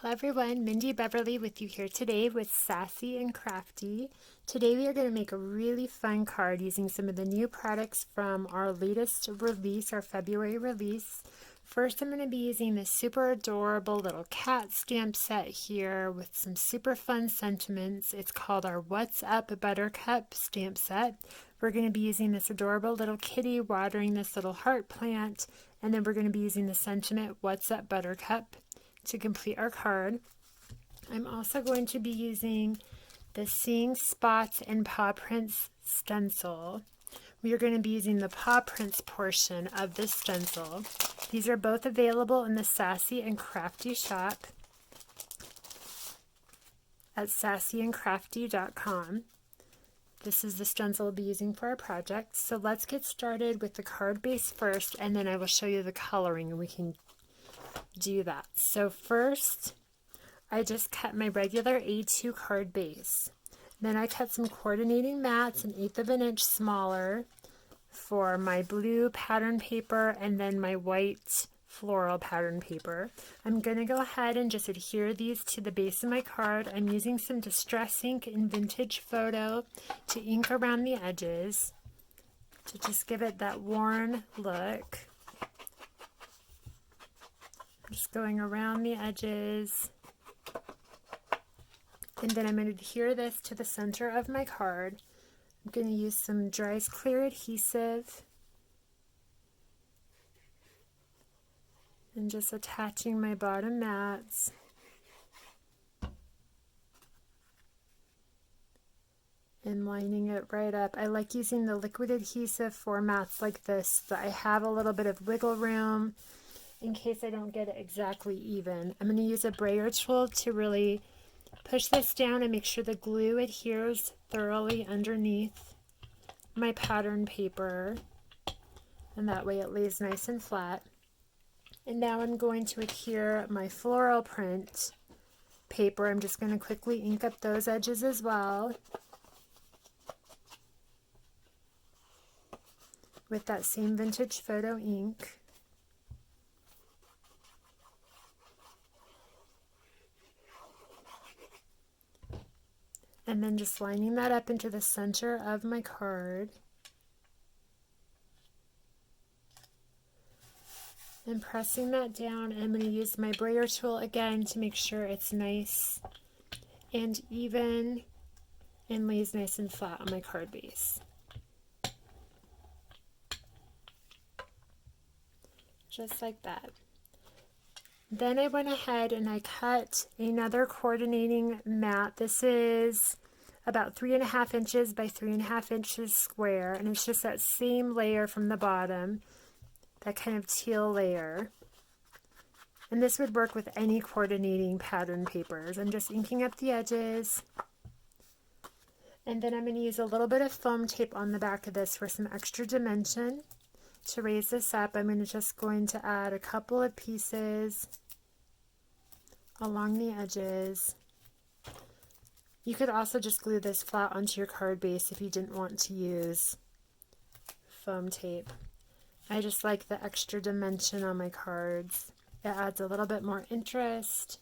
Hello everyone, Mindy Beverly with you here today with Sassy and Crafty. Today we are going to make a really fun card using some of the new products from our latest release, our February release. First I'm going to be using this super adorable little cat stamp set here with some super fun sentiments. It's called our What's Up Buttercup stamp set. We're going to be using this adorable little kitty watering this little heart plant, and then we're going to be using the sentiment What's Up Buttercup to complete our card. I'm also going to be using the Seeing Spots and Pawprints stencil. We are going to be using the Pawprints portion of this stencil. These are both available in the Sassy and Crafty shop at sassyandcrafty.com. This is the stencil we'll be using for our project. So let's get started with the card base first, and then I will show you the coloring and we can do that. So first, I just cut my regular A2 card base. Then I cut some coordinating mats an 1/8 of an inch smaller for my blue pattern paper and then my white floral pattern paper. I'm going to go ahead and just adhere these to the base of my card. I'm using some Distress ink in Vintage Photo to ink around the edges to just give it that worn look. Just going around the edges, and then I'm going to adhere this to the center of my card. I'm going to use some Dries Clear adhesive and just attaching my bottom mats. And lining it right up. I like using the liquid adhesive for mats like this so that I have a little bit of wiggle room in case I don't get it exactly even. I'm going to use a brayer tool to really push this down and make sure the glue adheres thoroughly underneath my pattern paper, and that way it lays nice and flat. And now I'm going to adhere my floral print paper. I'm just going to quickly ink up those edges as well with that same Vintage Photo ink. And then just lining that up into the center of my card. And pressing that down, I'm going to use my brayer tool again to make sure it's nice and even and lays nice and flat on my card base. Just like that. Then I went ahead and I cut another coordinating mat. This is about 3.5 inches by 3.5 inches square, and it's just that same layer from the bottom, that kind of teal layer. And this would work with any coordinating pattern papers. I'm just inking up the edges, and then I'm going to use a little bit of foam tape on the back of this for some extra dimension. To raise this up, I'm just going to add a couple of pieces along the edges. You could also just glue this flat onto your card base if you didn't want to use foam tape. I just like the extra dimension on my cards. It adds a little bit more interest.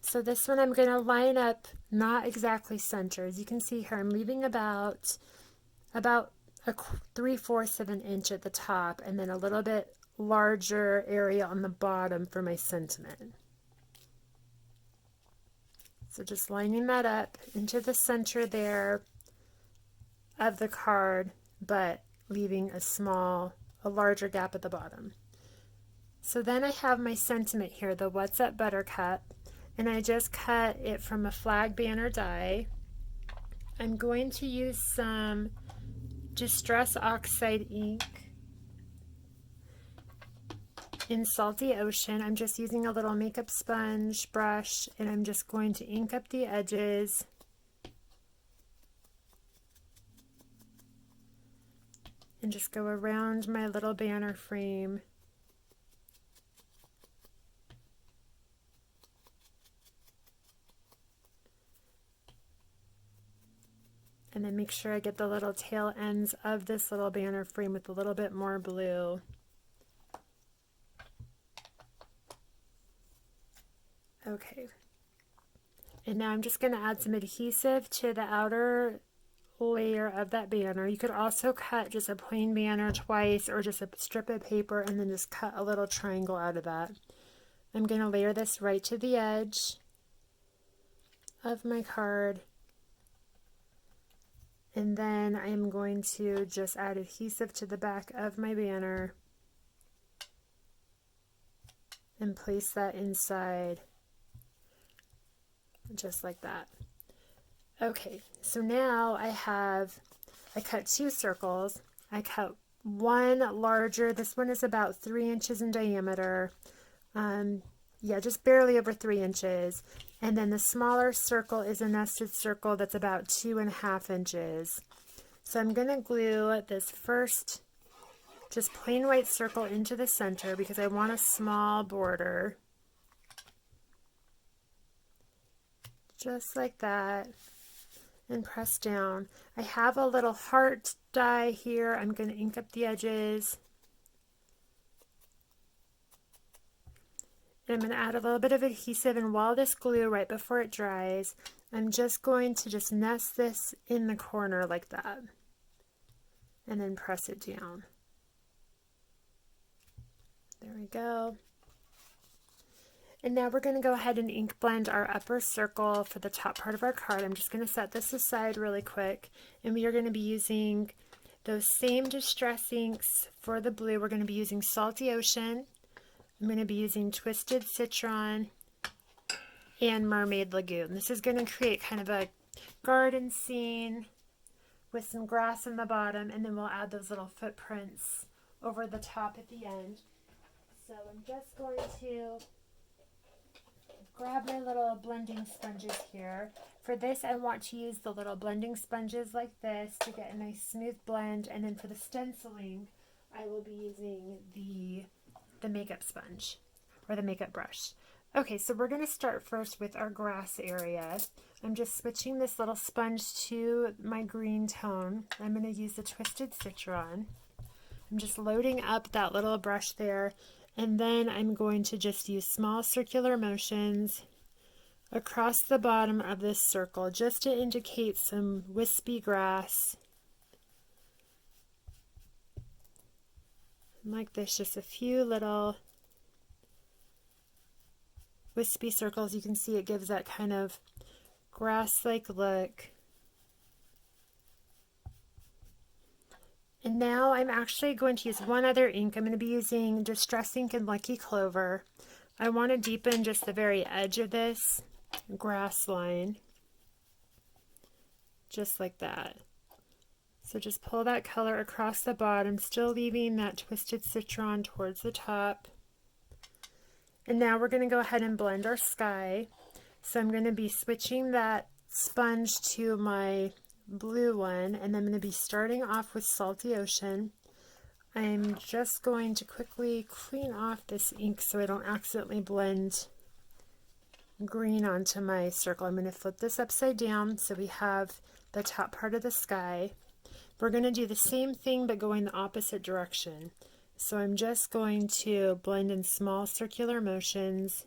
So this one I'm going to line up not exactly center. As you can see here, I'm leaving about a 3/4 of an inch at the top and then a little bit larger area on the bottom for my sentiment. So just lining that up into the center there of the card, but leaving a larger gap at the bottom. So then I have my sentiment here, the What's Up Buttercup, and I just cut it from a flag banner die. I'm going to use some Distress Oxide ink in Salty Ocean. I'm just using a little makeup sponge brush, and I'm just going to ink up the edges and just go around my little banner frame. And then make sure I get the little tail ends of this little banner frame with a little bit more blue. Okay. And now I'm just going to add some adhesive to the outer layer of that banner. You could also cut just a plain banner twice or just a strip of paper and then just cut a little triangle out of that. I'm going to layer this right to the edge of my card. And then I'm going to just add adhesive to the back of my banner and place that inside just like that. Okay, so now I cut 2 circles. I cut one larger. This one is about 3 inches in diameter. Yeah, just barely over 3 inches. And then the smaller circle is a nested circle that's about 2.5 inches. So I'm going to glue this first just plain white circle into the center because I want a small border. Just like that. And press down. I have a little heart die here. I'm going to ink up the edges. And I'm going to add a little bit of adhesive, and while this glue, right before it dries, I'm just going to just nest this in the corner like that. And then press it down. There we go. And now we're going to go ahead and ink blend our upper circle for the top part of our card. I'm just going to set this aside really quick. And we are going to be using those same distress inks for the blue. We're going to be using Salty Ocean. I'm going to be using Twisted Citron and Mermaid Lagoon. This is going to create kind of a garden scene with some grass in the bottom, and then we'll add those little footprints over the top at the end. So I'm just going to grab my little blending sponges here. For this, I want to use the little blending sponges like this to get a nice smooth blend, and then for the stenciling, I will be using the makeup sponge or the makeup brush. Okay, so we're going to start first with our grass area. I'm just switching this little sponge to my green tone. I'm going to use the Twisted Citron. I'm just loading up that little brush there, and then I'm going to just use small circular motions across the bottom of this circle just to indicate some wispy grass. Like this, just a few little wispy circles. You can see it gives that kind of grass-like look. And now I'm actually going to use one other ink. I'm going to be using Distress Ink and Lucky Clover. I want to deepen just the very edge of this grass line, just like that. So just pull that color across the bottom, still leaving that Twisted Citron towards the top. And now we're going to go ahead and blend our sky. So I'm going to be switching that sponge to my blue one, and I'm going to be starting off with Salty Ocean. I'm just going to quickly clean off this ink so I don't accidentally blend green onto my circle. I'm going to flip this upside down so we have the top part of the sky. We're going to do the same thing but going the opposite direction. So I'm just going to blend in small circular motions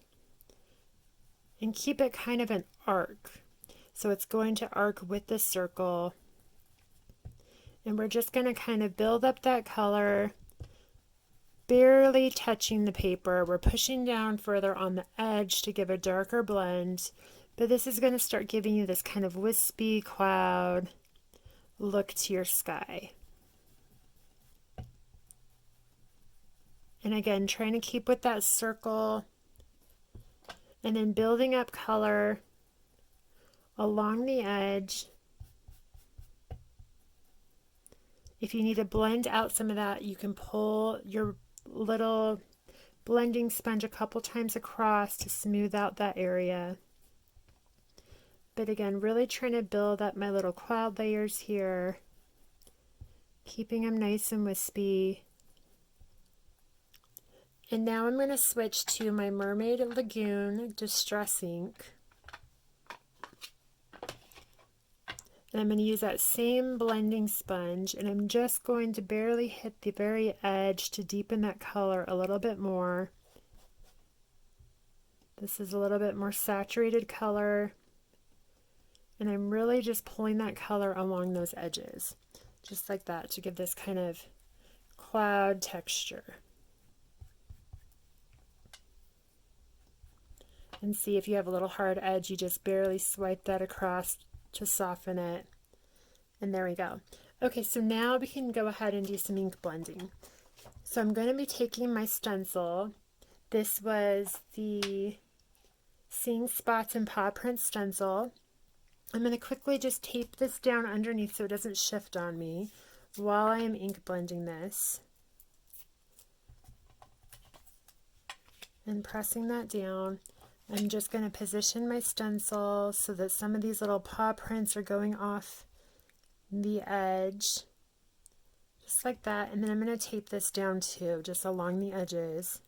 and keep it kind of an arc. So it's going to arc with the circle. And we're just going to kind of build up that color, barely touching the paper. We're pushing down further on the edge to give a darker blend. But this is going to start giving you this kind of wispy cloud look to your sky. And again, trying to keep with that circle and then building up color along the edge. If you need to blend out some of that, you can pull your little blending sponge a couple times across to smooth out that area. But again, really trying to build up my little cloud layers here, keeping them nice and wispy. And now I'm going to switch to my Mermaid Lagoon Distress Ink. And I'm going to use that same blending sponge, and I'm just going to barely hit the very edge to deepen that color a little bit more. This is a little bit more saturated color, and I'm really just pulling that color along those edges, just like that, to give this kind of cloud texture. And see, if you have a little hard edge, you just barely swipe that across to soften it. And there we go. Okay, so now we can go ahead and do some ink blending. So I'm going to be taking my stencil. This was the Seeing Spots and Pawprints stencil. I'm going to quickly just tape this down underneath so it doesn't shift on me while I am ink blending this. And pressing that down. I'm just going to position my stencil so that some of these little paw prints are going off the edge, just like that. And then I'm going to tape this down too, just along the edges.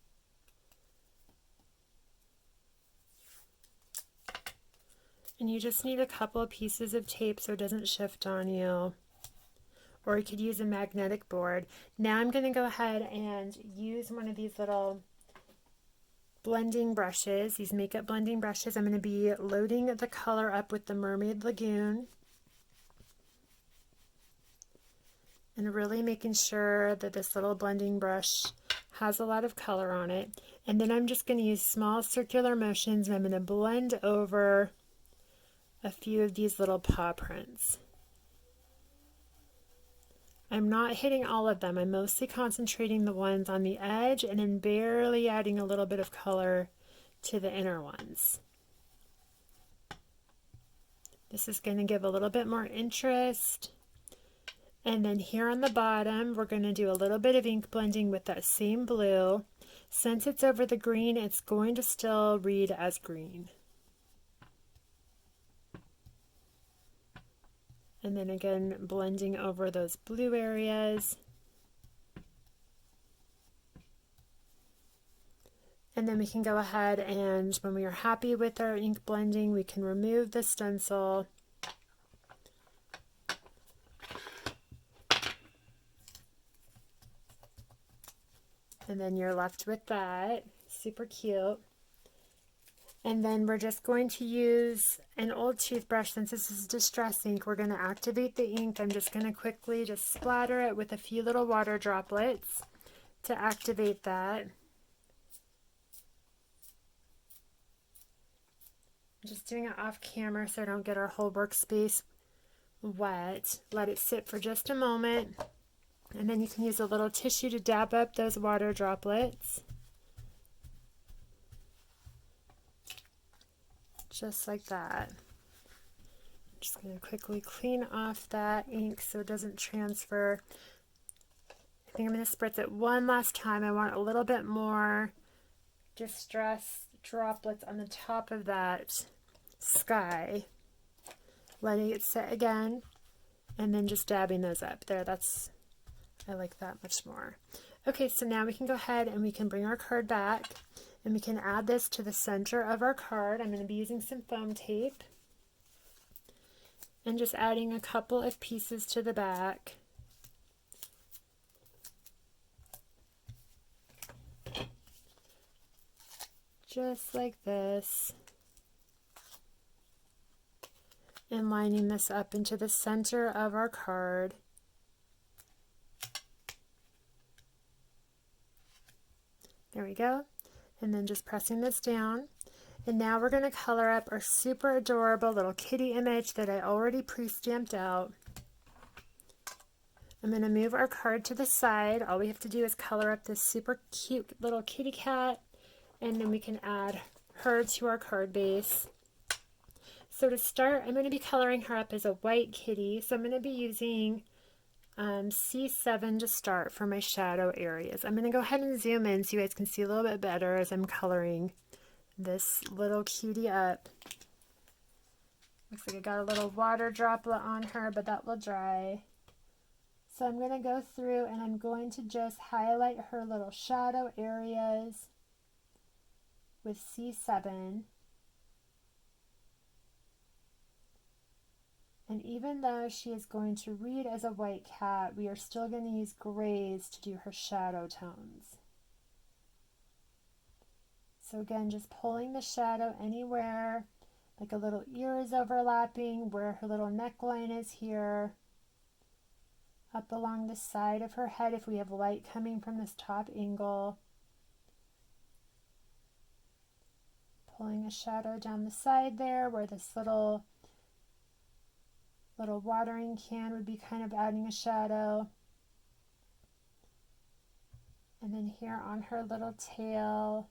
And you just need a couple of pieces of tape so it doesn't shift on you. Or you could use a magnetic board. Now I'm going to go ahead and use one of these little blending brushes, these makeup blending brushes. I'm going to be loading the color up with the Mermaid Lagoon and really making sure that this little blending brush has a lot of color on it. And then I'm just going to use small circular motions, and I'm going to blend over a few of these little paw prints. I'm not hitting all of them. I'm mostly concentrating the ones on the edge and then barely adding a little bit of color to the inner ones. This is going to give a little bit more interest. And then here on the bottom, we're going to do a little bit of ink blending with that same blue. Since it's over the green, it's going to still read as green. And then again, blending over those blue areas. And then we can go ahead and, when we are happy with our ink blending, we can remove the stencil. And then you're left with that. Super cute. And then we're just going to use an old toothbrush. Since this is distress ink, we're going to activate the ink. I'm just going to quickly just splatter it with a few little water droplets to activate that. I'm just doing it off camera so I don't get our whole workspace wet. Let it sit for just a moment. And then you can use a little tissue to dab up those water droplets. Just like that. I'm just going to quickly clean off that ink so it doesn't transfer. I think I'm going to spritz it one last time. I want a little bit more distress droplets on the top of that sky. Letting it sit again, and then just dabbing those up there. I like that much more. Okay, so now we can go ahead and we can bring our card back. And we can add this to the center of our card. I'm going to be using some foam tape. And just adding a couple of pieces to the back. Just like this. And lining this up into the center of our card. There we go. And then just pressing this down. And now we're going to color up our super adorable little kitty image that I already pre-stamped out. I'm going to move our card to the side. All we have to do is color up this super cute little kitty cat, and then we can add her to our card base. So to start, I'm going to be coloring her up as a white kitty. So I'm going to be using C7 to start for my shadow areas. I'm going to go ahead and zoom in so you guys can see a little bit better as I'm coloring this little cutie up. Looks like I got a little water droplet on her, but that will dry. So I'm going to go through and I'm going to just highlight her little shadow areas with C7. And even though she is going to read as a white cat, we are still going to use grays to do her shadow tones. So again, just pulling the shadow anywhere, like a little ear is overlapping, where her little neckline is here, up along the side of her head if we have light coming from this top angle. Pulling a shadow down the side there where this little watering can would be kind of adding a shadow. And then here on her little tail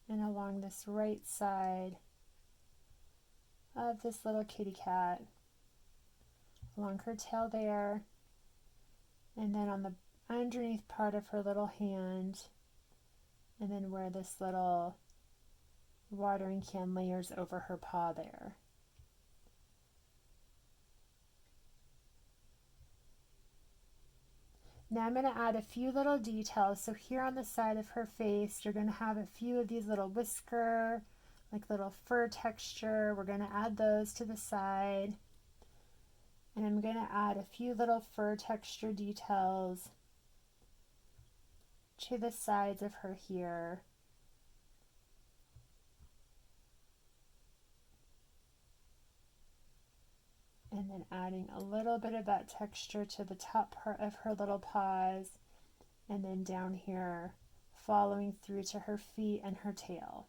and along this right side of this little kitty cat, along her tail there, and then on the underneath part of her little hand, and then where this little watering can layers over her paw there. Now I'm going to add a few little details. So here on the side of her face, you're going to have a few of these little whisker, like little fur texture. We're going to add those to the side. And I'm going to add a few little fur texture details to the sides of her here. And then adding a little bit of that texture to the top part of her little paws, and then down here following through to her feet and her tail.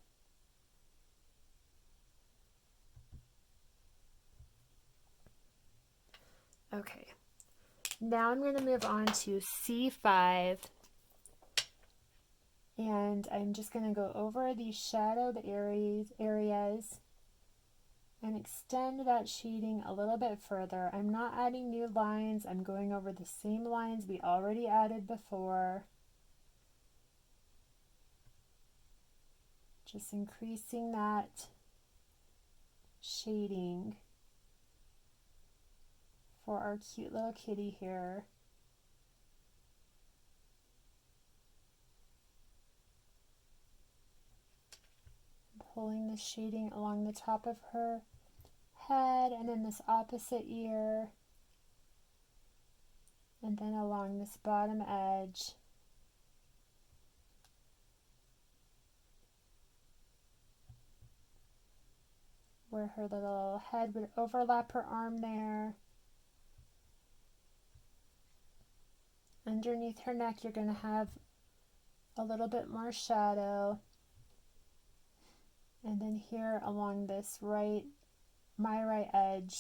Okay, now I'm going to move on to C5, and I'm just going to go over these shadowed areas and extend that shading a little bit further. I'm not adding new lines, I'm going over the same lines we already added before. Just increasing that shading for our cute little kitty here. Pulling the shading along the top of her head and then this opposite ear, and then along this bottom edge. Where her little head would overlap her arm there. Underneath her neck, you're going to have a little bit more shadow. And then here along this my right edge,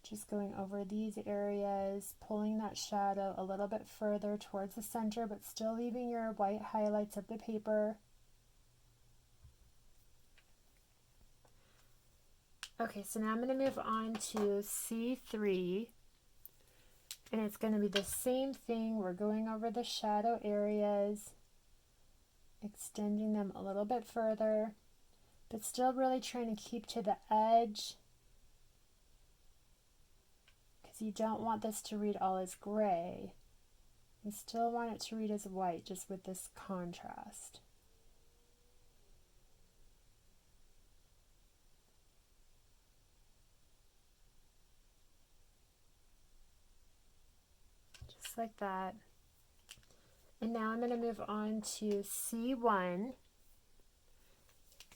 just going over these areas, pulling that shadow a little bit further towards the center, but still leaving your white highlights of the paper. Okay, so now I'm going to move on to C3, and it's going to be the same thing. We're going over the shadow areas, extending them a little bit further, but still really trying to keep to the edge, because you don't want this to read all as gray. You still want it to read as white, just with this contrast. Just like that. And now I'm going to move on to C1.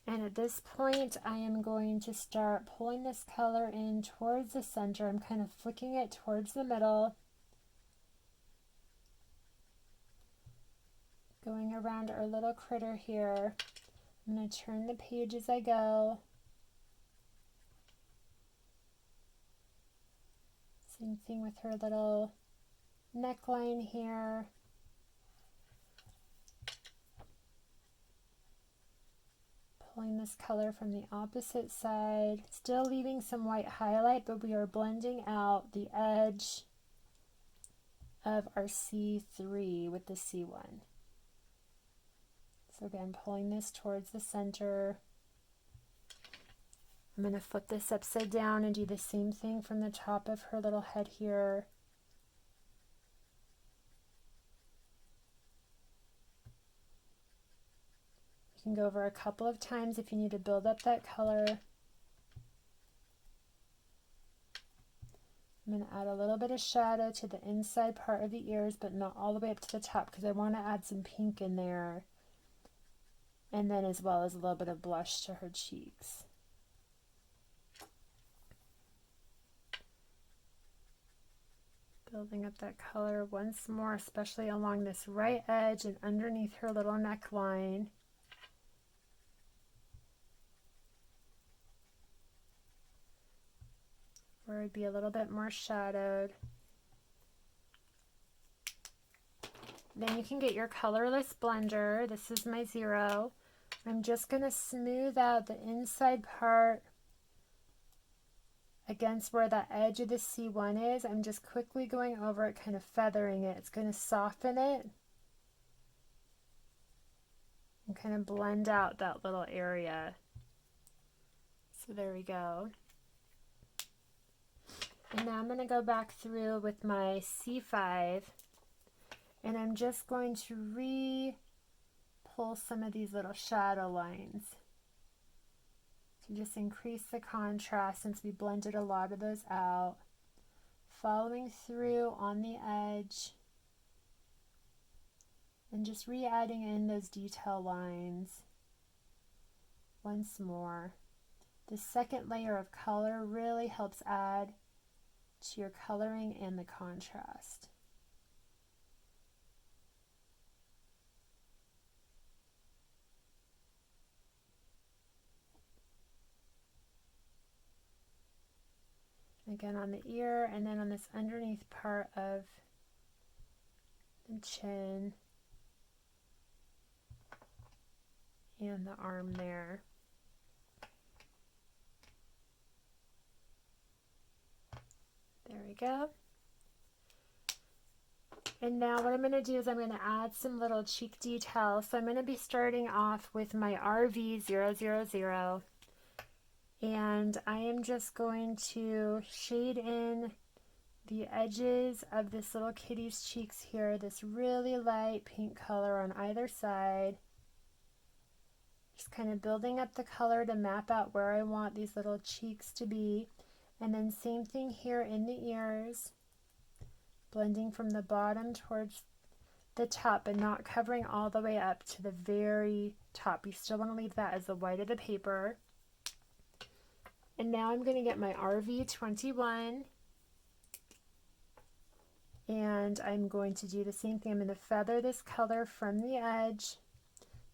And at this point, I am going to start pulling this color in towards the center. I'm kind of flicking it towards the middle. Going around our little critter here. I'm going to turn the page as I go. Same thing with her little neckline here. Pulling this color from the opposite side, still leaving some white highlight, but we are blending out the edge of our C3 with the C1. So again, pulling this towards the center. I'm going to flip this upside down and do the same thing from the top of her little head here. You can go over a couple of times if you need to build up that color. I'm I'm going to add a little bit of shadow to the inside part of the ears, but not all the way up to the top because I want to add some pink in there. And then as well as a little bit of blush to her cheeks. Building up that color once more, especially along this right edge and underneath her little neckline. Where it'd be a little bit more shadowed. Then you can get your colorless blender. This is my 0. I'm just going to smooth out the inside part against where that edge of the C1 is. I'm just quickly going over it, kind of feathering it. It's going to soften it and kind of blend out that little area. So there we go. And now I'm going to go back through with my C5, and I'm just going to pull some of these little shadow lines to just increase the contrast since we blended a lot of those out. Following through on the edge and just re-adding in those detail lines once more. The second layer of color really helps add to your coloring and the contrast. Again on the ear, and then on this underneath part of the chin and the arm there. There we go. And now what I'm going to do is I'm going to add some little cheek details. So I'm going to be starting off with my RV000. And I am just going to shade in the edges of this little kitty's cheeks here, this really light pink color on either side. Just kind of building up the color to map out where I want these little cheeks to be. And then same thing here in the ears, blending from the bottom towards the top and not covering all the way up to the very top. You still want to leave that as the white of the paper. And now I'm going to get my RV21 and I'm going to do the same thing. I'm going to feather this color from the edge.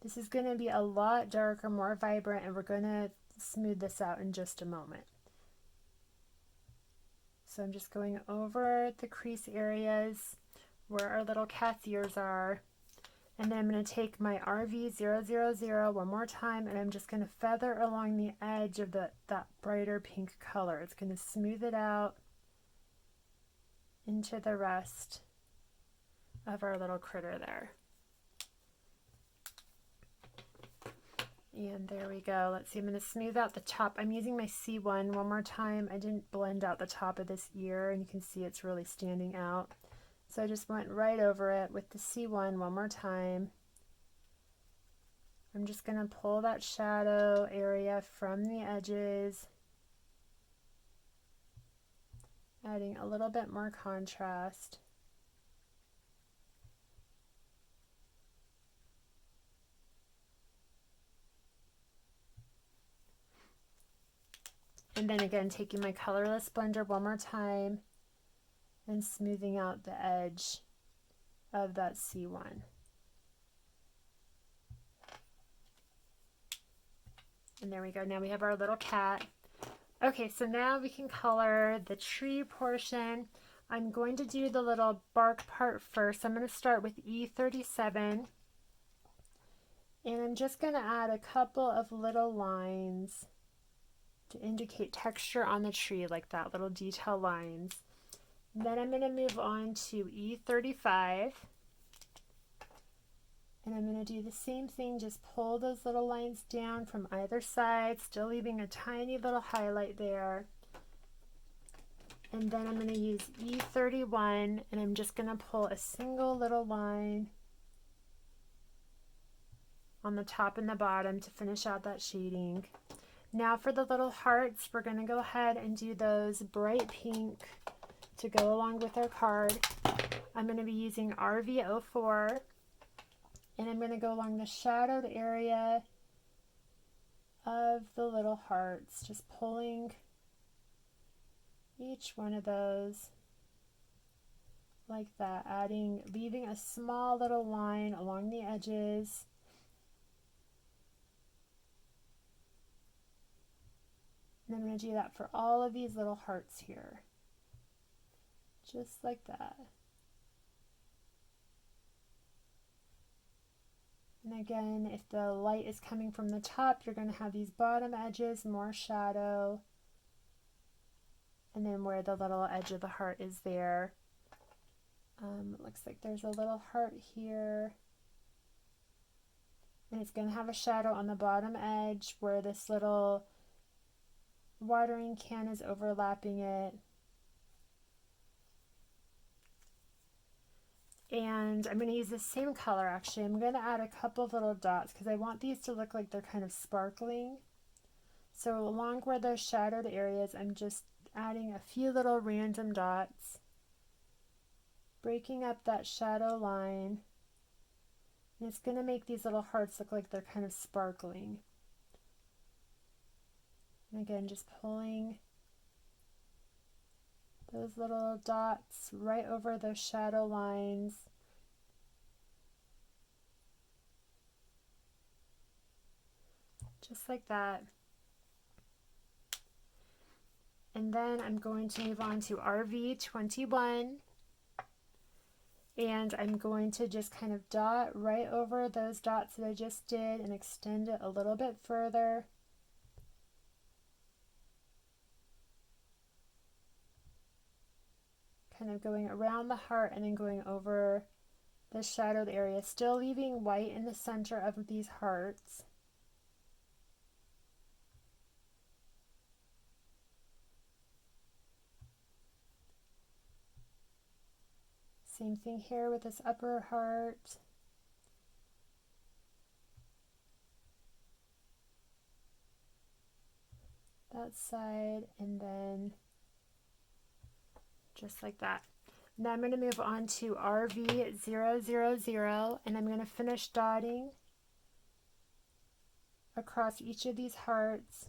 This is going to be a lot darker, more vibrant, and we're going to smooth this out in just a moment. So I'm just going over the crease areas where our little cat's ears are. And then I'm going to take my RV000 one more time, and I'm just going to feather along the edge of that brighter pink color. It's going to smooth it out into the rest of our little critter there. And there we go. Let's see, I'm going to smooth out the top. I'm using my C1 one more time. I didn't blend out the top of this ear, and you can see it's really standing out. So I just went right over it with the C1 one more time. I'm just going to pull that shadow area from the edges, adding a little bit more contrast. And then again, taking my colorless blender one more time and smoothing out the edge of that C1. And there we go. Now we have our little cat. Okay, so now we can color the tree portion. I'm going to do the little bark part first. I'm going to start with E37. And I'm just going to add a couple of little lines to indicate texture on the tree, like that, little detail lines. And then I'm going to move on to E35. And I'm going to do the same thing, just pull those little lines down from either side, still leaving a tiny little highlight there. And then I'm going to use E31, and I'm just going to pull a single little line on the top and the bottom to finish out that shading. Now for the little hearts, we're going to go ahead and do those bright pink to go along with our card. I'm going to be using RV04, and I'm going to go along the shadowed area of the little hearts, just pulling each one of those like that, leaving a small little line along the edges. And I'm going to do that for all of these little hearts here, just like that. And again, if the light is coming from the top, you're going to have these bottom edges, more shadow. And then where the little edge of the heart is there. It looks like there's a little heart here. And it's going to have a shadow on the bottom edge where this little watering can is overlapping it. And I'm going to use the same color actually. I'm going to add a couple of little dots because I want these to look like they're kind of sparkling. So along where those shadowed areas, I'm just adding a few little random dots, breaking up that shadow line. And it's going to make these little hearts look like they're kind of sparkling. And again, just pulling those little dots right over those shadow lines. Just like that. And then I'm going to move on to RV21. And I'm going to just kind of dot right over those dots that I just did and extend it a little bit further. Kind of going around the heart and then going over the shadowed area, still leaving white in the center of these hearts. Same thing here with this upper heart. That side, and then just like that. Now I'm going to move on to RV000, and I'm going to finish dotting across each of these hearts,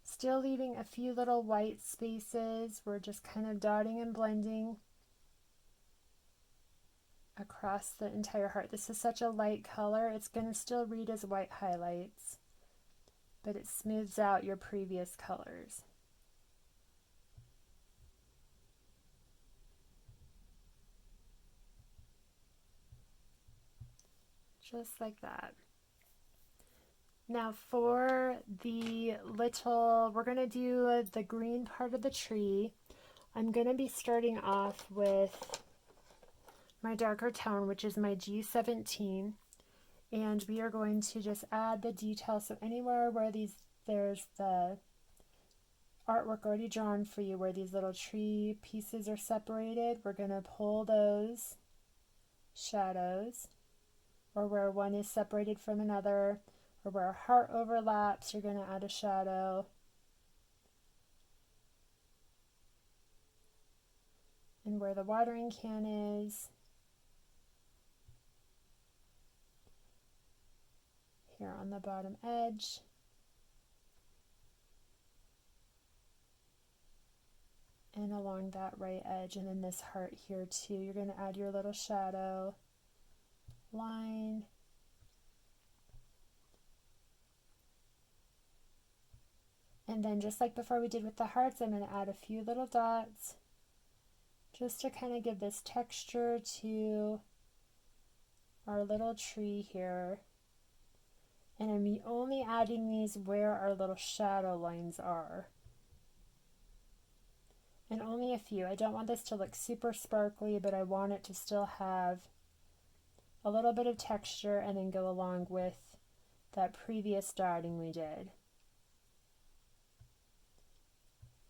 still leaving a few little white spaces. We're just kind of dotting and blending across the entire heart. This is such a light color, it's going to still read as white highlights, but it smooths out your previous colors. Just like that. Now for the little, we're going to do the green part of the tree. I'm going to be starting off with my darker tone, which is my G17, and we are going to just add the details. So anywhere where there's the artwork already drawn for you, where these little tree pieces are separated, we're going to pull those shadows, or where one is separated from another, or where a heart overlaps, you're going to add a shadow. And where the watering can is, here on the bottom edge. And along that right edge, and then this heart here too, you're going to add your little shadow line. And then just like before we did with the hearts, I'm going to add a few little dots just to kind of give this texture to our little tree here. And I'm only adding these where our little shadow lines are. And only a few. I don't want this to look super sparkly, but I want it to still have a little bit of texture and then go along with that previous dotting we did.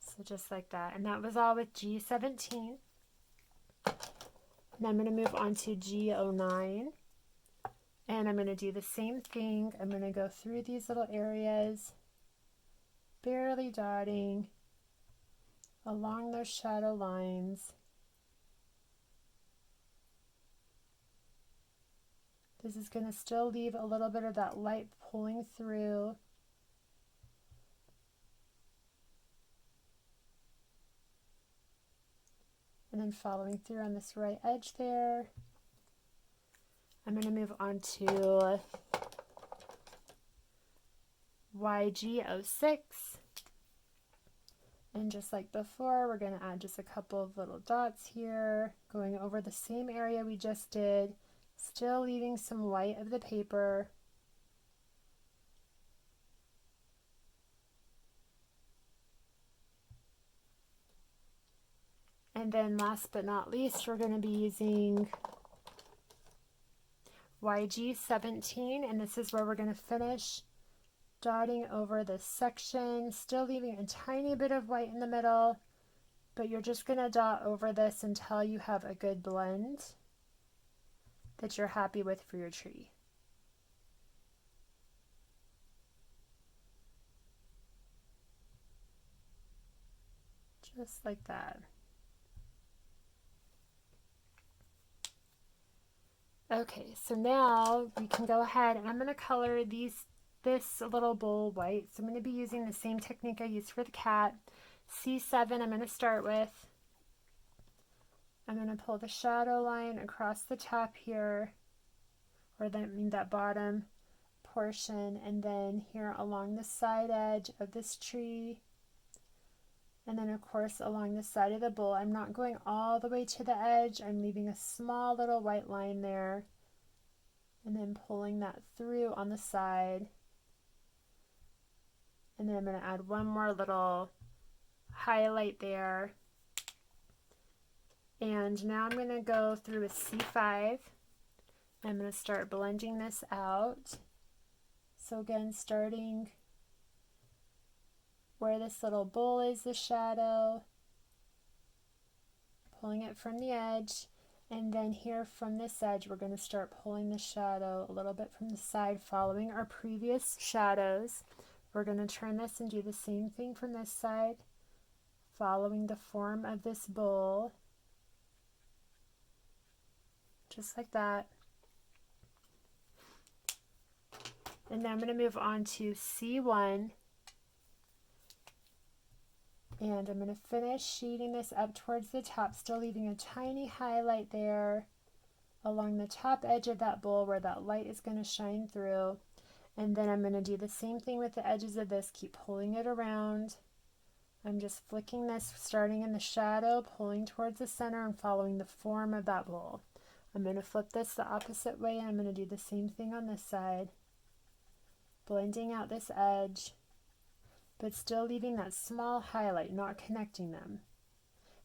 So just like that. And that was all with G17. Now I'm going to move on to G09. And I'm going to do the same thing. I'm going to go through these little areas, barely dotting along those shadow lines. This is going to still leave a little bit of that light pulling through. And then following through on this right edge there. I'm going to move on to YG06. And just like before, we're going to add just a couple of little dots here, going over the same area we just did, still leaving some white of the paper. And then last but not least, we're going to be using YG17, and this is where we're going to finish dotting over this section, still leaving a tiny bit of white in the middle, but you're just going to dot over this until you have a good blend that you're happy with for your tree. Just like that. Okay, so now we can go ahead and I'm going to color this little bowl white. So I'm going to be using the same technique I used for the cat. C7 I'm going to start with. I'm going to pull the shadow line across the top here, or that bottom portion, and then here along the side edge of this tree, and then of course along the side of the bowl. I'm not going all the way to the edge, I'm leaving a small little white line there, and then pulling that through on the side. And then I'm going to add one more little highlight there. And now I'm going to go through with C5. I'm going to start blending this out. So again, starting where this little bowl is, the shadow, pulling it from the edge, and then here from this edge we're going to start pulling the shadow a little bit from the side, following our previous shadows. We're going to turn this and do the same thing from this side, following the form of this bowl, just like that. And now I'm going to move on to C1, and I'm going to finish shading this up towards the top, still leaving a tiny highlight there along the top edge of that bowl where that light is going to shine through. And then I'm going to do the same thing with the edges of this, keep pulling it around. I'm just flicking this, starting in the shadow, pulling towards the center and following the form of that bowl. I'm going to flip this the opposite way, and I'm going to do the same thing on this side, blending out this edge, but still leaving that small highlight, not connecting them,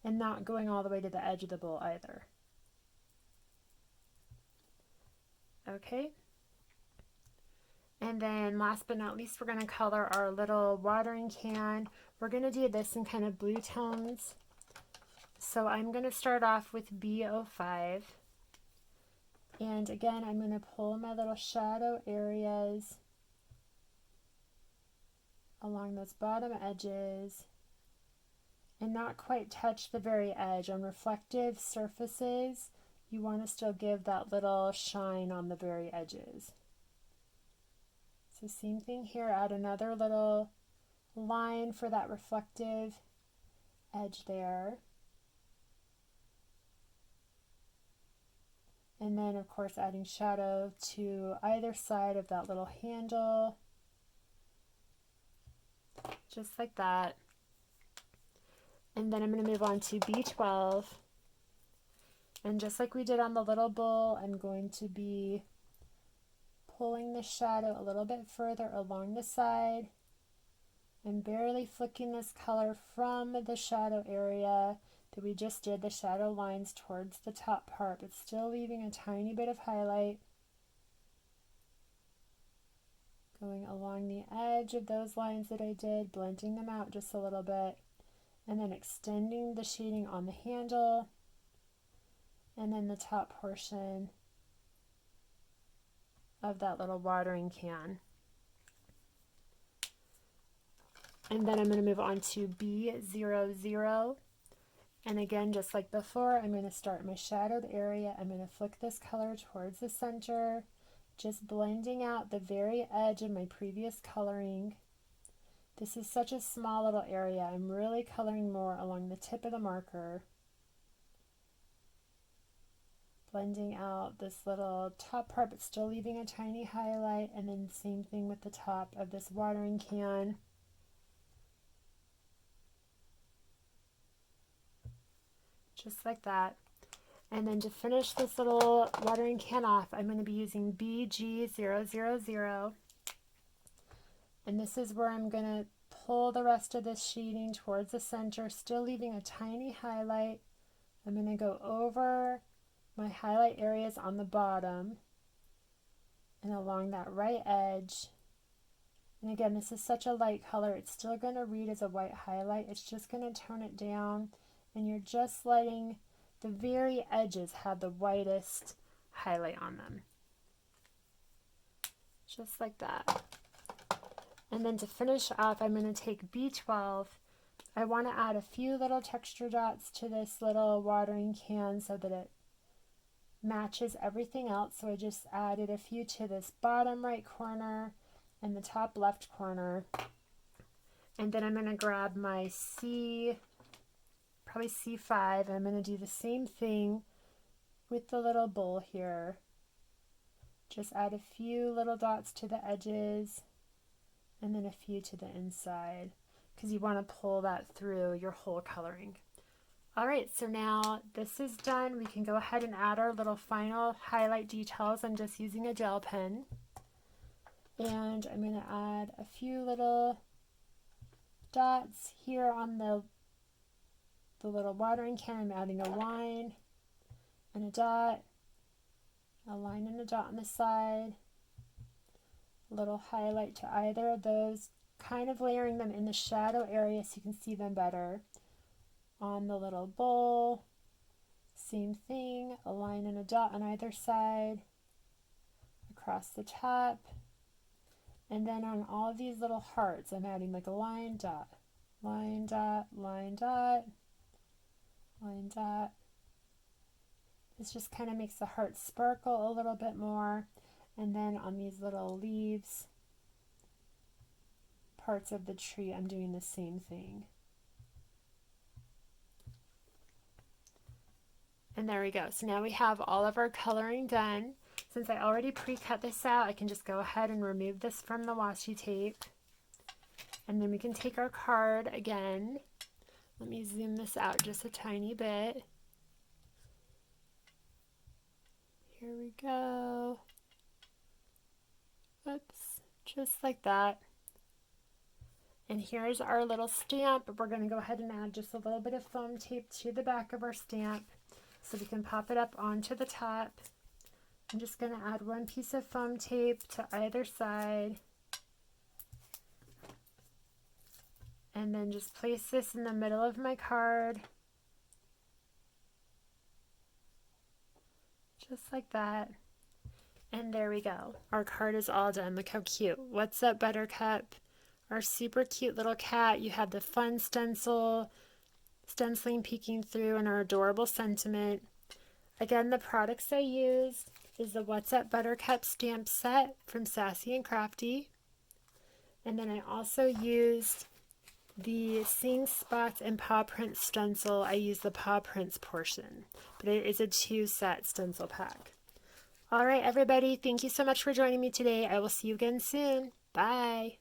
and not going all the way to the edge of the bowl either. Okay. And then last but not least, we're going to color our little watering can. We're going to do this in kind of blue tones. So I'm going to start off with B05. And again, I'm going to pull my little shadow areas along those bottom edges and not quite touch the very edge. On reflective surfaces, you want to still give that little shine on the very edges. So same thing here, add another little line for that reflective edge there. And then of course adding shadow to either side of that little handle, just like that. And then I'm going to move on to B12. And just like we did on the little bowl, I'm going to be pulling the shadow a little bit further along the side and barely flicking this color from the shadow area that we just did, the shadow lines, towards the top part, but still leaving a tiny bit of highlight going along the edge of those lines that I did, blending them out just a little bit, and then extending the shading on the handle and then the top portion of that little watering can. And then I'm going to move on to B00. And again, just like before, I'm going to start my shadowed area. I'm going to flick this color towards the center, just blending out the very edge of my previous coloring. This is such a small little area. I'm really coloring more along the tip of the marker. Blending out this little top part, but still leaving a tiny highlight, and then same thing with the top of this watering can. Just like that. And then to finish this little watering can off, I'm going to be using BG000. And this is where I'm going to pull the rest of this shading towards the center, still leaving a tiny highlight. I'm going to go over my highlight areas on the bottom and along that right edge. And again, this is such a light color, it's still going to read as a white highlight. It's just going to tone it down, and you're just letting the very edges have the whitest highlight on them. Just like that. And then to finish off, I'm going to take B12. I want to add a few little texture dots to this little watering can so that it matches everything else. So I just added a few to this bottom right corner and the top left corner. And then I'm going to grab my probably C5. I'm going to do the same thing with the little bowl here. Just add a few little dots to the edges and then a few to the inside, because you want to pull that through your whole coloring. Alright, so now this is done. We can go ahead and add our little final highlight details. I'm just using a gel pen. And I'm going to add a few little dots here on the little watering can. I'm adding a line and a dot, a line and a dot on the side, a little highlight to either of those, kind of layering them in the shadow area so you can see them better. On the little bowl, same thing, a line and a dot on either side, across the top, and then on all of these little hearts, I'm adding like a line, dot, line, dot, line, dot, line, dot. This just kind of makes the heart sparkle a little bit more. And then on these little leaves, parts of the tree, I'm doing the same thing. And there we go. So now we have all of our coloring done. Since I already pre-cut this out, I can just go ahead and remove this from the washi tape. And then we can take our card again. Let me zoom this out just a tiny bit. Here we go. Oops, just like that. And here's our little stamp. We're going to go ahead and add just a little bit of foam tape to the back of our stamp so we can pop it up onto the top. I'm just going to add one piece of foam tape to either side. And then just place this in the middle of my card. Just like that. And there we go. Our card is all done. Look how cute. What's up, Buttercup? Our super cute little cat. You have the fun stenciling peeking through, and our adorable sentiment. Again, the products I used is the What's Up Buttercup stamp set from Sassy Crafty. And then I also used the Seeing Spots and Pawprints stencil. I used the Pawprints portion, but it is a 2-set stencil pack. All right, everybody, thank you so much for joining me today. I will see you again soon. Bye.